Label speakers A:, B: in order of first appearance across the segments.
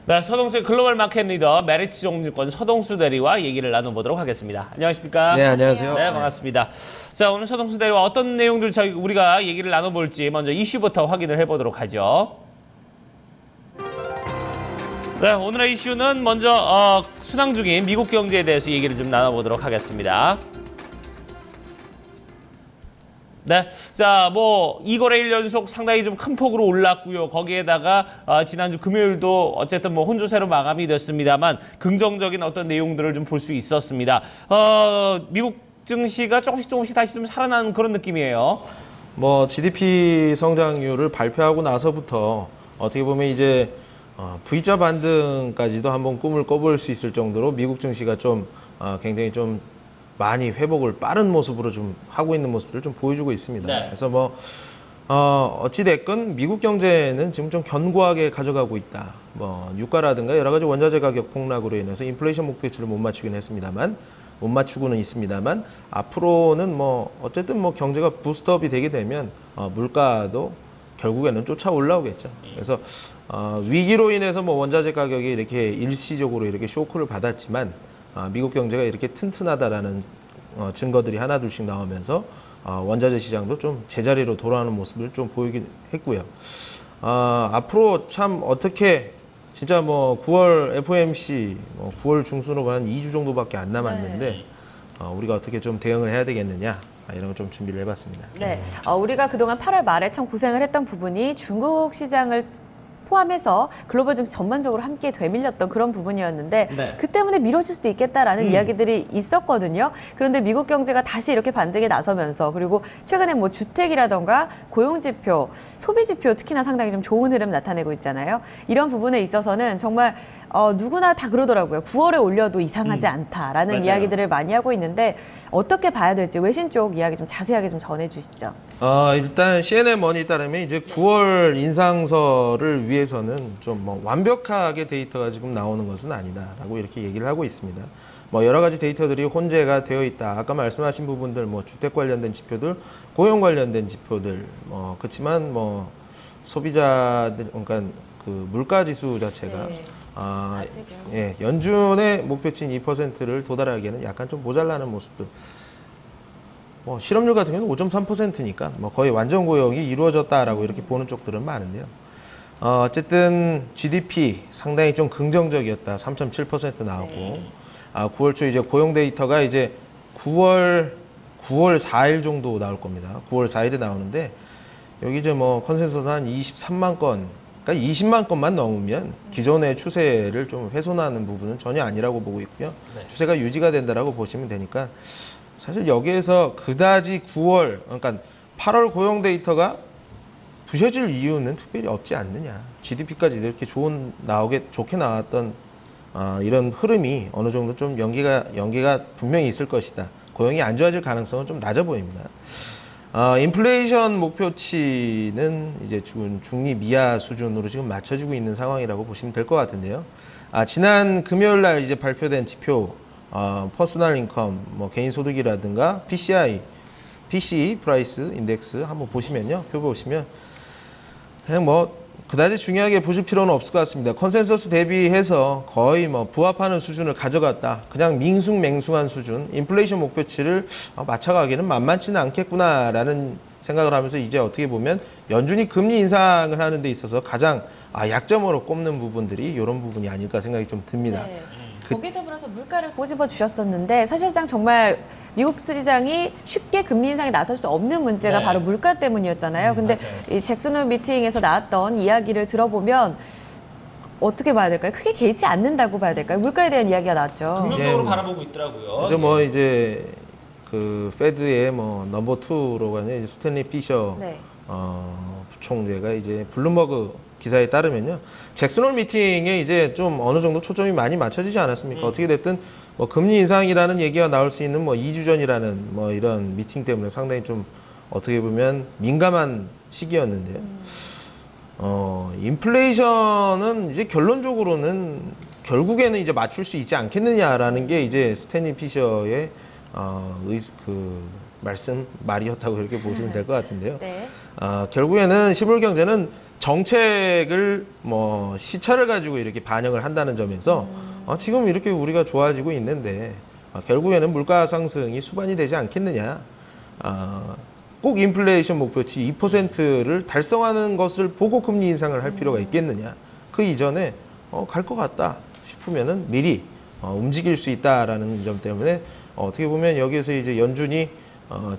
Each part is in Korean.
A: 네, 서동수의 글로벌 마켓 리더 메리츠 정유권 서동수 대리와 얘기를 나눠보도록 하겠습니다. 안녕하십니까?
B: 네, 안녕하세요.
A: 네, 반갑습니다. 자, 오늘 서동수 대리와 어떤 내용들 우리가 얘기를 나눠볼지 먼저 이슈부터 확인을 해보도록 하죠. 네, 오늘의 이슈는 먼저 순항 중인 미국 경제에 대해서 얘기를 좀 나눠보도록 하겠습니다. 네, 자, 뭐 2거래일 연속 상당히 좀 큰 폭으로 올랐고요. 거기에다가 지난주 금요일도 어쨌든 뭐 혼조세로 마감이 됐습니다만 긍정적인 어떤 내용들을 좀 볼 수 있었습니다. 미국 증시가 조금씩 다시 좀 살아나는 그런 느낌이에요.
B: 뭐 GDP 성장률을 발표하고 나서부터 어떻게 보면 이제 V자 반등까지도 한번 꿈을 꿔볼 수 있을 정도로 미국 증시가 좀 굉장히 좀 많이 회복을 빠른 모습으로 좀 하고 있는 모습들을 좀 보여주고 있습니다.
A: 네.
B: 그래서 뭐 어찌됐건 미국 경제는 지금 좀 견고하게 가져가고 있다. 뭐 유가라든가 여러 가지 원자재 가격 폭락으로 인해서 인플레이션 목표치를 못 맞추긴 했습니다만, 못 맞추고는 있습니다만, 앞으로는 뭐 어쨌든 뭐 경제가 부스트업이 되게 되면 물가도 결국에는 쫓아 올라오겠죠. 그래서 위기로 인해서 뭐 원자재 가격이 이렇게 일시적으로 이렇게 쇼크를 받았지만 미국 경제가 이렇게 튼튼하다라는 증거들이 하나둘씩 나오면서 원자재 시장도 좀 제자리로 돌아오는 모습을 좀 보이긴 했고요. 앞으로 참 어떻게 진짜 뭐 9월 FOMC 9월 중순으로 한 2주 정도밖에 안 남았는데
C: 네.
B: 우리가 어떻게 좀 대응을 해야 되겠느냐 이런 걸 좀 준비를 해봤습니다.
C: 네, 우리가 그동안 8월 말에 참 고생을 했던 부분이 중국 시장을 포함해서 글로벌 증시 전반적으로 함께 되밀렸던 그런 부분이었는데
A: 네.
C: 그 때문에 미뤄질 수도 있겠다라는 이야기들이 있었거든요. 그런데 미국 경제가 다시 이렇게 반등에 나서면서 그리고 최근에 뭐 주택이라던가 고용지표, 소비지표 특히나 상당히 좀 좋은 흐름 나타내고 있잖아요. 이런 부분에 있어서는 정말 누구나 다 그러더라고요. 9월에 올려도 이상하지 않다라는
A: 맞아요.
C: 이야기들을 많이 하고 있는데 어떻게 봐야 될지 외신 쪽 이야기 좀 자세하게 좀 전해주시죠.
B: 일단 CNN 머니에 따르면 이제 9월 인상설을 위해서는 좀 뭐 완벽하게 데이터가 지금 나오는 것은 아니다라고 이렇게 얘기를 하고 있습니다. 뭐 여러 가지 데이터들이 혼재가 되어 있다. 아까 말씀하신 부분들 뭐 주택 관련된 지표들, 고용 관련된 지표들 그렇지만 뭐 소비자들 그러니까 그 물가 지수 자체가
C: 네. 아직은.
B: 예, 연준의 목표치인 2%를 도달하기에는 약간 좀 모자라는 모습들. 뭐 실업률 같은 경우는 5.3%니까 뭐 거의 완전 고용이 이루어졌다라고 이렇게 보는 쪽들은 많은데요. 어쨌든 GDP 상당히 좀 긍정적이었다. 3.7% 나오고
C: 네.
B: 9월 초 이제 고용 데이터가 이제 9월 4일 정도 나올 겁니다. 9월 4일에 나오는데 여기 이제 뭐 컨센서스 한 23만 건, 그러니까 20만 건만 넘으면 기존의 추세를 좀 훼손하는 부분은 전혀 아니라고 보고 있고요.
A: 네.
B: 추세가 유지가 된다라고 보시면 되니까 사실 여기에서 그다지 9월, 그러니까 8월 고용 데이터가 부셔질 이유는 특별히 없지 않느냐. GDP까지 이렇게 좋게 나왔던 이런 흐름이 어느 정도 좀 연계가 분명히 있을 것이다. 고용이 안 좋아질 가능성은 좀 낮아 보입니다. 인플레이션 목표치는 이제 중립 이하 수준으로 지금 맞춰지고 있는 상황이라고 보시면 될 것 같은데요. 지난 금요일 날 이제 발표된 지표, 퍼스널 인컴, 뭐 개인 소득이라든가 PC 프라이스 인덱스 한번 보시면요. 표 보시면 그냥 뭐 그다지 중요하게 보실 필요는 없을 것 같습니다. 컨센서스 대비해서 거의 뭐 부합하는 수준을 가져갔다. 그냥 밍숭맹숭한 수준, 인플레이션 목표치를 맞춰가기는 만만치는 않겠구나라는 생각을 하면서 이제 어떻게 보면 연준이 금리 인상을 하는 데 있어서 가장 약점으로 꼽는 부분들이 이런 부분이 아닐까 생각이 좀 듭니다.
C: 네. 거기에 더불어서 물가를 꼬집어 주셨었는데 사실상 정말 미국 시장이 쉽게 금리 인상에 나설 수 없는 문제가
A: 네.
C: 바로 물가 때문이었잖아요. 근데
A: 맞아요.
C: 이 잭슨홀 미팅에서 나왔던 이야기를 들어보면 어떻게 봐야 될까요? 크게 개의치 않는다고 봐야 될까요? 물가에 대한 이야기가 나왔죠.
A: 긍정적으로
B: 예.
A: 바라보고 있더라고요.
B: 그래서 뭐 이제 그 페드의 뭐 넘버 2로 가는 이제 스탠리 피셔
C: 네.
B: 부총재가 이제 블룸버그 기사에 따르면요, 잭슨홀 미팅에 이제 좀 어느 정도 초점이 많이 맞춰지지 않았습니까? 어떻게 됐든 뭐 금리 인상이라는 얘기가 나올 수 있는 뭐 2주 전이라는 뭐 이런 미팅 때문에 상당히 좀 어떻게 보면 민감한 시기였는데요. 인플레이션은 이제 결론적으로는 결국에는 이제 맞출 수 있지 않겠느냐라는 게 이제 스탠리 피셔의 말이었다고 이렇게 보시면 될 것 같은데요.
C: 네.
B: 결국에는 실물 경제는 정책을 뭐 시차를 가지고 이렇게 반영을 한다는 점에서 지금 이렇게 우리가 좋아지고 있는데 결국에는 물가 상승이 수반이 되지 않겠느냐. 꼭 인플레이션 목표치 2%를 달성하는 것을 보고 금리 인상을 할 필요가 있겠느냐. 그 이전에 갈 것 같다 싶으면은 미리 움직일 수 있다라는 점 때문에 어떻게 보면 여기에서 이제 연준이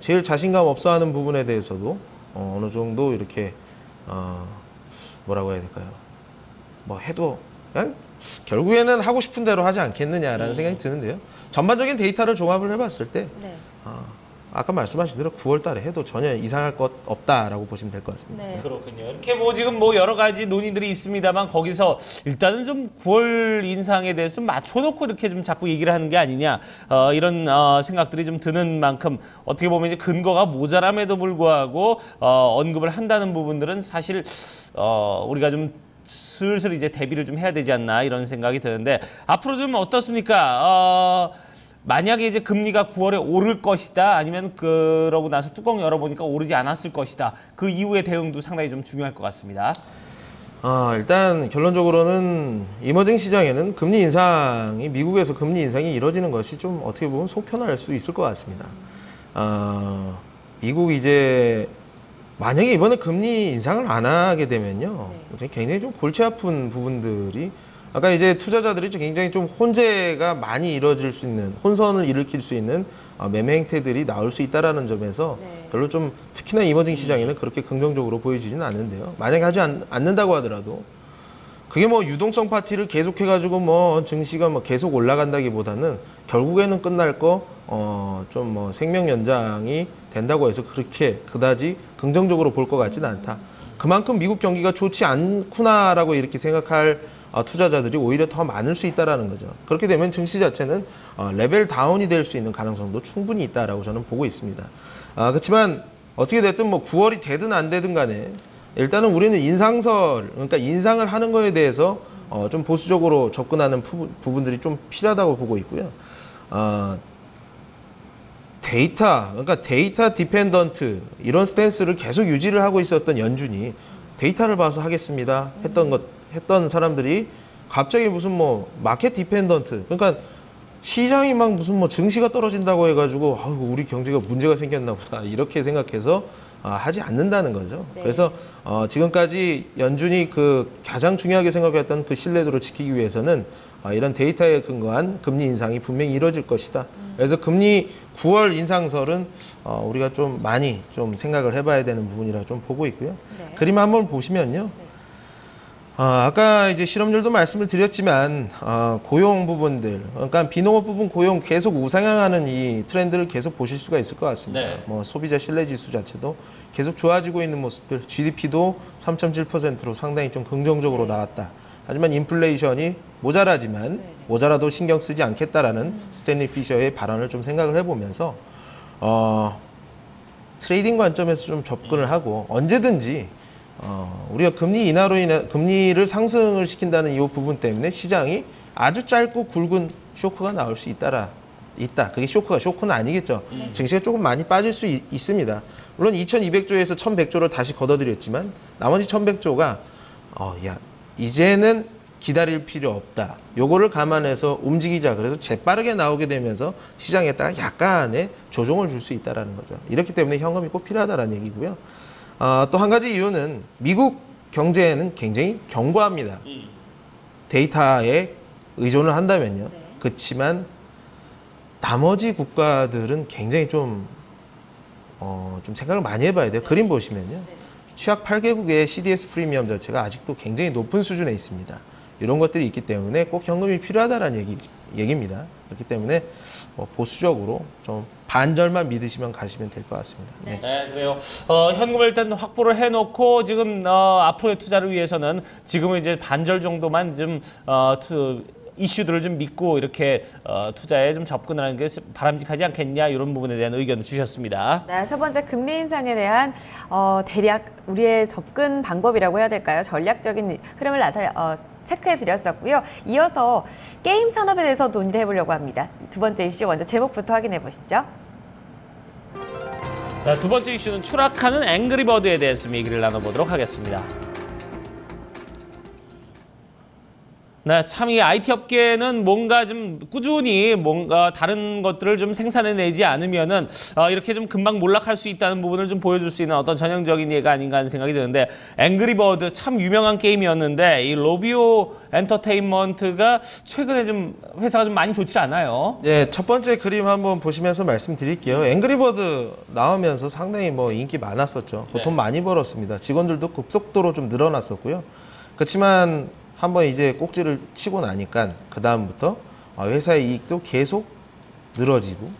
B: 제일 자신감 없어하는 부분에 대해서도 어느 정도 이렇게 뭐라고 해야 될까요? 뭐 해도 그냥 결국에는 하고 싶은 대로 하지 않겠느냐라는 생각이 드는데요. 전반적인 데이터를 종합을 해봤을 때
C: 네.
B: 아까 말씀하신 대로 9월 달에 해도 전혀 이상할 것 없다라고 보시면 될 것 같습니다.
C: 네.
A: 그렇군요. 이렇게 뭐 지금 뭐 여러 가지 논의들이 있습니다만 거기서 일단은 좀 9월 인상에 대해서 좀 맞춰놓고 이렇게 좀 자꾸 얘기를 하는 게 아니냐 이런 생각들이 좀 드는 만큼 어떻게 보면 이제 근거가 모자람에도 불구하고 언급을 한다는 부분들은 사실 우리가 좀 슬슬 이제 대비를 좀 해야 되지 않나 이런 생각이 드는데 앞으로 좀 어떻습니까? 만약에 이제 금리가 9월에 오를 것이다 아니면 그러고 나서 뚜껑 열어보니까 오르지 않았을 것이다. 그 이후의 대응도 상당히 좀 중요할 것 같습니다.
B: 일단 결론적으로는 이머징 시장에는 금리 인상이 미국에서 금리 인상이 이뤄지는 것이 좀 어떻게 보면 속편할 수 있을 것 같습니다. 미국 이제 만약에 이번에 금리 인상을 안 하게 되면요, 굉장히 좀 골치 아픈 부분들이 아까 이제 투자자들이 굉장히 좀 혼재가 많이 이루어질 수 있는 혼선을 일으킬 수 있는 매매 행태들이 나올 수 있다라는 점에서 별로 좀 특히나 이머징 시장에는 그렇게 긍정적으로 보여지지는 않는데요. 만약에 하지 않는다고 하더라도 그게 뭐 유동성 파티를 계속해가지고 뭐 증시가 뭐 계속 올라간다기보다는 결국에는 끝날 거 좀 뭐 생명 연장이 된다고 해서 그렇게 그다지 긍정적으로 볼 것 같지는 않다. 그만큼 미국 경기가 좋지 않구나라고 이렇게 생각할 투자자들이 오히려 더 많을 수 있다라는 거죠. 그렇게 되면 증시 자체는 레벨 다운이 될 수 있는 가능성도 충분히 있다라고 저는 보고 있습니다. 그렇지만 어떻게 됐든 뭐 9월이 되든 안 되든 간에 일단은 우리는 인상설, 그러니까 인상을 하는 거에 대해서 좀 보수적으로 접근하는 부분들이 좀 필요하다고 보고 있고요. 그러니까 데이터 디펜던트 이런 스탠스를 계속 유지를 하고 있었던 연준이 데이터를 봐서 하겠습니다 했던 사람들이 갑자기 무슨 뭐 마켓 디펜던트, 그러니까 시장이 막 무슨 뭐 증시가 떨어진다고 해가지고 아이고 우리 경제가 문제가 생겼나 보다 이렇게 생각해서 하지 않는다는 거죠.
C: 네.
B: 그래서 지금까지 연준이 그 가장 중요하게 생각했던 그 신뢰도를 지키기 위해서는 이런 데이터에 근거한 금리 인상이 분명히 이루어질 것이다. 그래서 금리 9월 인상설은 우리가 좀 많이 좀 생각을 해봐야 되는 부분이라 좀 보고 있고요.
C: 네.
B: 그림 한번 보시면요. 아까 이제 실업률도 말씀을 드렸지만 고용 부분들, 그러니까 비농업 부분 고용 계속 우상향하는 이 트렌드를 계속 보실 수가 있을 것 같습니다.
A: 네.
B: 뭐 소비자 신뢰 지수 자체도 계속 좋아지고 있는 모습들, GDP도 3.7%로 상당히 좀 긍정적으로 나왔다. 하지만 인플레이션이 모자라지만 모자라도 신경 쓰지 않겠다라는 스탠리 피셔의 발언을 좀 생각을 해보면서 트레이딩 관점에서 좀 접근을 하고 언제든지 우리가 금리 인하로 인해 금리를 상승을 시킨다는 이 부분 때문에 시장이 아주 짧고 굵은 쇼크가 나올 수 있다. 그게 쇼크는 아니겠죠. 증시가 조금 많이 빠질 수 있습니다. 물론 2,200조에서 1,100조를 다시 걷어들였지만 나머지 1,100조가 이제는 기다릴 필요 없다. 요거를 감안해서 움직이자. 그래서 재빠르게 나오게 되면서 시장에다가 약간의 조정을 줄 수 있다는 거죠. 이렇기 때문에 현금이 꼭 필요하다는 얘기고요. 또 한 가지 이유는 미국 경제는 굉장히 견고합니다. 데이터에 의존을 한다면요. 그렇지만 나머지 국가들은 굉장히 좀 생각을 많이 해봐야 돼요. 그림 보시면요. 취약 8개국의 CDS 프리미엄 자체가 아직도 굉장히 높은 수준에 있습니다. 이런 것들이 있기 때문에 꼭 현금이 필요하다는 얘기입니다. 그렇기 때문에 보수적으로 좀 반절만 믿으시면 가시면 될 것 같습니다.
C: 네.
A: 네, 그래요. 현금을 일단 확보를 해놓고 지금 앞으로의 투자를 위해서는 지금은 이제 반절 정도만 좀 이슈들을 좀 믿고 이렇게 투자에 좀 접근을 하는 게 바람직하지 않겠냐 이런 부분에 대한 의견을 주셨습니다.
C: 네, 첫 번째 금리 인상에 대한 대략 우리의 접근 방법이라고 해야 될까요? 전략적인 흐름을 체크해 드렸었고요. 이어서 게임 산업에 대해서 논의를 해보려고 합니다. 두 번째 이슈 먼저 제목부터 확인해 보시죠.
A: 자, 두 번째 이슈는 추락하는 앵그리버드에 대해서 얘기를 나눠보도록 하겠습니다. 네, 참 이 IT 업계는 뭔가 좀 꾸준히 뭔가 다른 것들을 좀 생산해내지 않으면은 이렇게 좀 금방 몰락할 수 있다는 부분을 좀 보여줄 수 있는 어떤 전형적인 예가 아닌가 하는 생각이 드는데 앵그리버드 참 유명한 게임이었는데 이 로비오 엔터테인먼트가 최근에 좀 회사가 좀 많이 좋지 않아요.
B: 예, 첫 번째 그림 한번 보시면서 말씀드릴게요. 앵그리버드 나오면서 상당히 뭐 인기 많았었죠. 돈 많이 벌었습니다. 직원들도 급속도로 좀 늘어났었고요. 그렇지만 한번 이제 꼭지를 치고 나니까 그 다음부터 회사의 이익도 계속 늘어지고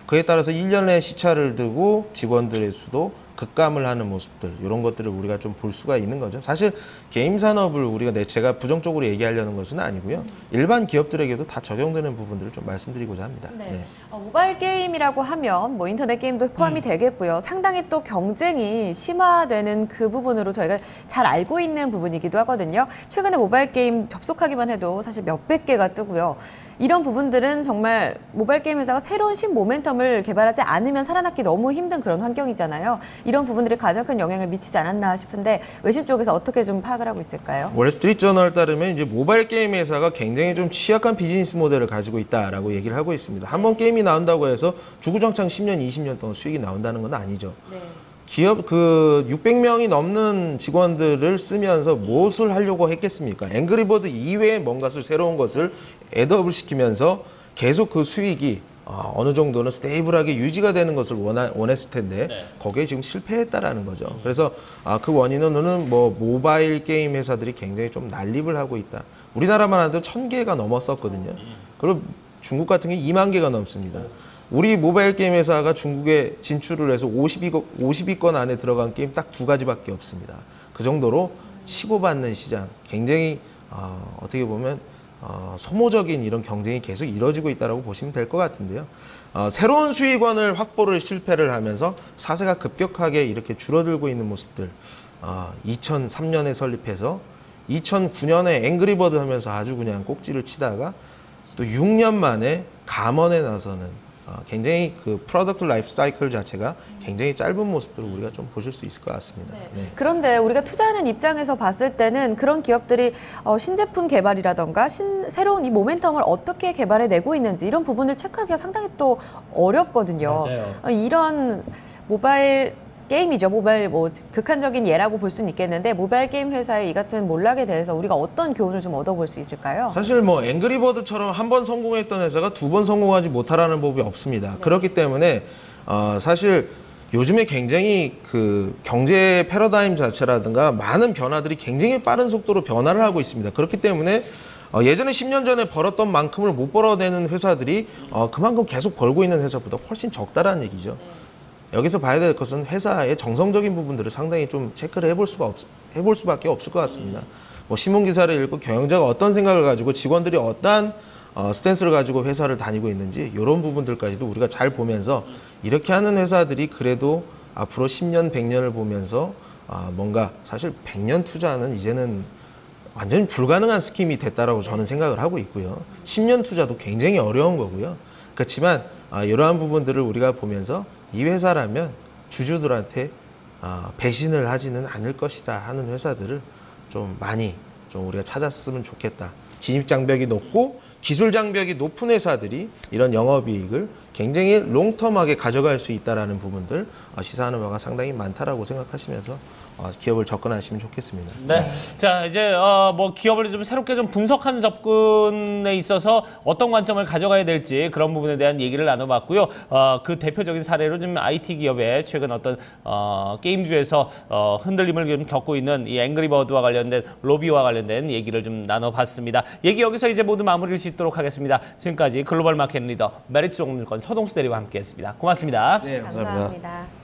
B: 그에 따라서 1년의 시차를 두고 직원들의 수도 급감을 하는 모습들 이런 것들을 우리가 좀 볼 수가 있는 거죠. 사실 게임 산업을 우리가 제가 부정적으로 얘기하려는 것은 아니고요. 일반 기업들에게도 다 적용되는 부분들을 좀 말씀드리고자 합니다.
C: 네. 모바일 게임이라고 하면 뭐 인터넷 게임도 포함이 되겠고요. 상당히 또 경쟁이 심화되는 그 부분으로 저희가 잘 알고 있는 부분이기도 하거든요. 최근에 모바일 게임 접속하기만 해도 사실 몇백 개가 뜨고요. 이런 부분들은 정말 모바일 게임 회사가 새로운 신모멘텀을 개발하지 않으면 살아남기 너무 힘든 그런 환경이잖아요. 이런 부분들이 가장 큰 영향을 미치지 않았나 싶은데 외신 쪽에서 어떻게 좀 파악을 하고 있을까요?
B: 월스트리트저널 따르면 이제 모바일 게임 회사가 굉장히 좀 취약한 비즈니스 모델을 가지고 있다라고 얘기를 하고 있습니다. 한번 게임이 나온다고 해서 주구장창 10년, 20년 동안 수익이 나온다는 건 아니죠.
C: 네.
B: 기업 600명이 넘는 직원들을 쓰면서 무엇을 하려고 했겠습니까? 앵그리버드 이외에 뭔가를 새로운 것을 애드업을 시키면서 계속 그 수익이 어느 정도는 스테이블하게 유지가 되는 것을 원했을 텐데 거기에 지금 실패했다라는 거죠. 그래서 그 원인은 뭐 모바일 게임 회사들이 굉장히 좀 난립을 하고 있다. 우리나라만 해도 1000개가 넘었었거든요. 그리고 중국 같은 게 2만 개가 넘습니다. 우리 모바일 게임 회사가 중국에 진출을 해서 50위권 안에 들어간 게임 딱 2가지밖에 없습니다. 그 정도로 치고받는 시장, 굉장히 어떻게 보면 소모적인 이런 경쟁이 계속 이루어지고 있다고 보시면 될 것 같은데요. 새로운 수익원을 확보를 실패를 하면서 사세가 급격하게 이렇게 줄어들고 있는 모습들. 2003년에 설립해서 2009년에 앵그리버드 하면서 아주 그냥 꼭지를 치다가 또 6년 만에 감원에 나서는 굉장히 그 프로덕트 라이프 사이클 자체가 굉장히 짧은 모습들을 우리가 좀 보실 수 있을 것 같습니다. 네.
C: 그런데 우리가 투자하는 입장에서 봤을 때는 그런 기업들이 신제품 개발이라던가 새로운 이 모멘텀을 어떻게 개발해내고 있는지 이런 부분을 체크하기가 상당히 또 어렵거든요.
A: 맞아요.
C: 이런 모바일 게임이죠. 모바일 뭐 극한적인 예라고 볼 수는 있겠는데 모바일 게임 회사의 이 같은 몰락에 대해서 우리가 어떤 교훈을 좀 얻어볼 수 있을까요?
B: 사실 뭐 앵그리버드처럼 한 번 성공했던 회사가 2번 성공하지 못하라는 법이 없습니다. 그렇기 때문에 사실 요즘에 굉장히 그 경제 패러다임 자체라든가 많은 변화들이 굉장히 빠른 속도로 변화를 하고 있습니다. 그렇기 때문에 예전에 10년 전에 벌었던 만큼을 못 벌어내는 회사들이 그만큼 계속 벌고 있는 회사보다 훨씬 적다라는 얘기죠. 여기서 봐야 될 것은 회사의 정성적인 부분들을 상당히 좀 체크를 해볼 수밖에 없을 것 같습니다. 뭐 신문 기사를 읽고 경영자가 어떤 생각을 가지고 직원들이 어떠한 스탠스를 가지고 회사를 다니고 있는지 이런 부분들까지도 우리가 잘 보면서 이렇게 하는 회사들이 그래도 앞으로 10년, 100년을 보면서 뭔가 사실 100년 투자는 이제는 완전히 불가능한 스킴이 됐다라고 저는 생각을 하고 있고요. 10년 투자도 굉장히 어려운 거고요. 그렇지만 이러한 부분들을 우리가 보면서 이 회사라면 주주들한테 배신을 하지는 않을 것이다 하는 회사들을 좀 많이 좀 우리가 찾았으면 좋겠다. 진입 장벽이 높고 기술 장벽이 높은 회사들이 이런 영업이익을 굉장히 롱텀하게 가져갈 수 있다라는 부분들 시사하는 바가 상당히 많다라고 생각하시면서 기업을 접근하시면 좋겠습니다.
A: 네. 자, 이제 뭐 기업을 좀 새롭게 좀 분석하는 접근에 있어서 어떤 관점을 가져가야 될지 그런 부분에 대한 얘기를 나눠봤고요. 그 대표적인 사례로 좀 IT 기업의 최근 어떤 게임주에서 흔들림을 좀 겪고 있는 이 앵그리버드와 관련된 로비와 관련된 얘기를 좀 나눠봤습니다. 얘기 여기서 이제 모두 마무리를 짓도록 하겠습니다. 지금까지 글로벌 마켓 리더 메리츠 종목증권 서동수 대리와 함께했습니다. 고맙습니다.
B: 네, 감사합니다.
C: 감사합니다.